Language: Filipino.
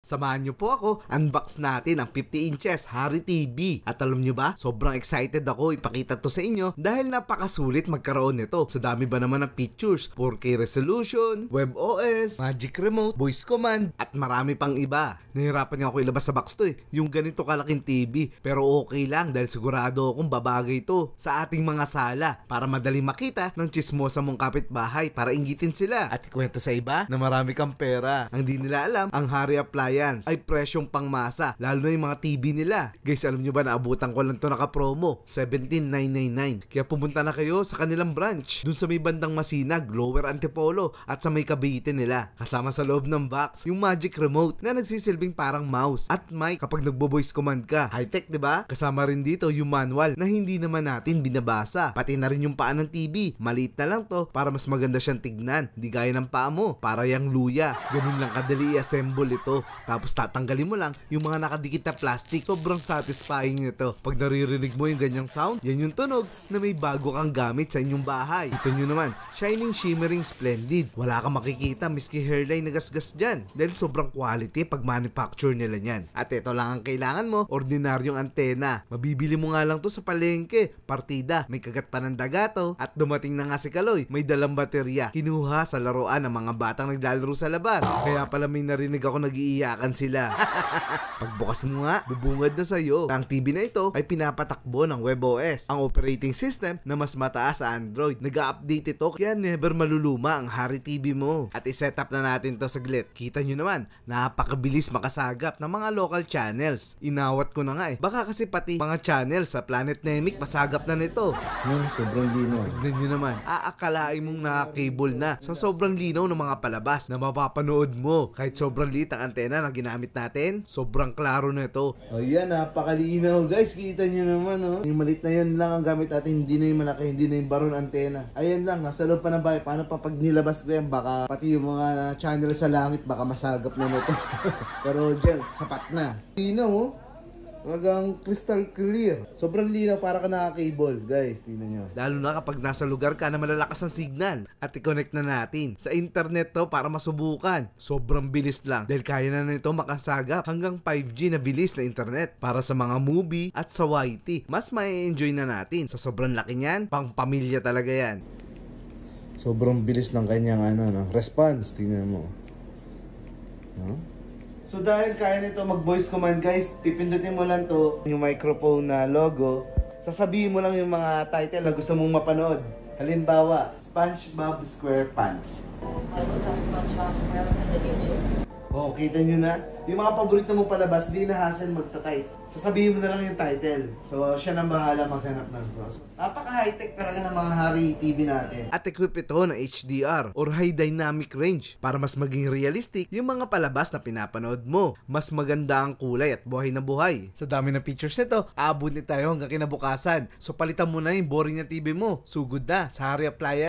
Samahan niyo po ako, unbox natin ang 50 inches Hari TV. At alam niyo ba, sobrang excited ako ipakita to sa inyo dahil napakasulit magkaroon nito. Sa dami ba naman ng pictures, 4K resolution, WebOS, Magic Remote, Voice Command, at marami pang iba. Nahirapan nga ako ilabas sa box to yung ganito kalaking TV. Pero okay lang dahil sigurado akong babagay to sa ating mga sala para madaling makita ng chismosa mong kapitbahay para inggitin sila. At ikwento sa iba na marami kang pera. Ang di nila alam, ang Hari Appliance ay presyong pangmasa, lalo na yung mga TV nila. Guys, alam nyo ba na abutan ko lang to naka-promo, 17,999. Kaya pumunta na kayo sa kanilang branch, dun sa may bandang Masinag, Lower Antipolo, at sa may Cavite nila. Kasama sa loob ng box, yung Magic Remote na nagsisilbing parang mouse at mic kapag nagbo-voice command ka. High-tech, diba? Kasama rin dito yung manual na hindi naman natin binabasa. Pati na rin yung paa ng TV. Maliit na lang to para mas maganda siyang tignan. Di gaya ng paa mo, para yang luya. Ganun lang kadali i-assemble ito. Tapos tatanggalin mo lang yung mga nakadikit na plastic. Sobrang satisfying nito. Pag naririnig mo yung ganyang sound, yan yung tunog na may bago kang gamit sa inyong bahay. Ito nyo naman, shining, shimmering, splendid. Wala kang makikita miski hairline na gasgas dyan dahil sobrang quality pag manufacture nila yan. At ito lang ang kailangan mo, ordinaryong antena. Mabibili mo nga lang to sa palengke, partida, may kagat pa ng dagato, at dumating na nga si Kaloy, may dalang baterya. Kinuha sa laruan ng mga batang naglalaro sa labas. Kaya pala may narinig ako nag-iiyakan sila. Pagbukas mo nga, bubungad na sa'yo. Ang TV na ito ay pinapatakbo ng WebOS, ang operating system na mas mataas sa Android. Nag-update ito kaya never maluluma ang Hari TV mo. At iset up na natin to saglit. Kita nyo naman, napakabilis makasagap ng mga local channels. Inawat ko na nga baka kasi pati mga channels sa Planet Nemic masagap na nito. Sobrang linaw. Tignan nyo naman, aakalain mong naka-cable na sa sobrang linaw ng mga palabas na mapapanood mo. Kahit sobrang liit ang antena na ginamit natin, sobrang klaro na ito. Ayan, napakalinaw guys. Kita nyo naman, oh. Yung maliit na yun lang ang gamit natin. Hindi na yung malaki, hindi na yung baron antena. Ayan lang, nasa loob pa ng bahay. Paano pa pag nilabas ko yan? Baka pati yung mga channel sa langit, baka masagap na nito. Pero dyan, sapat na. Linaw, oh. Talagang crystal clear. Sobrang linaw para ka naka-cable. Guys, tingnan nyo. Lalo na kapag nasa lugar ka na malalakas ang signal. At i-connect na natin sa internet to para masubukan. Sobrang bilis lang. Dahil kaya na nito makasagap hanggang 5G na bilis na internet. Para sa mga movie at sa YT. Mas ma-enjoy na natin. Sa sobrang laki niyan, pang pamilya talaga yan. Sobrang bilis ng kanyang response. Tingnan mo. No? So dahil kaya nito mag-voice command guys, pipindutin mo lang to yung microphone na logo. Sasabihin mo lang yung mga title na gusto mong mapanood. Halimbawa, SpongeBob SquarePants. Oh, kita nyo na? Yung mga paborito mong palabas, di na hassle magta-type. Sasabihin mo na lang yung title. So, siya nang bahala maghanap ng source. Napaka-high-tech talaga ng mga Hari TV natin. At equip ito ng HDR or High Dynamic Range para mas maging realistic yung mga palabas na pinapanood mo. Mas maganda ang kulay at buhay na buhay. Sa dami ng features nito, aabutin tayo hanggang kinabukasan. So, palitan mo na yung boring na TV mo. Sugod na sa Hari Appliance.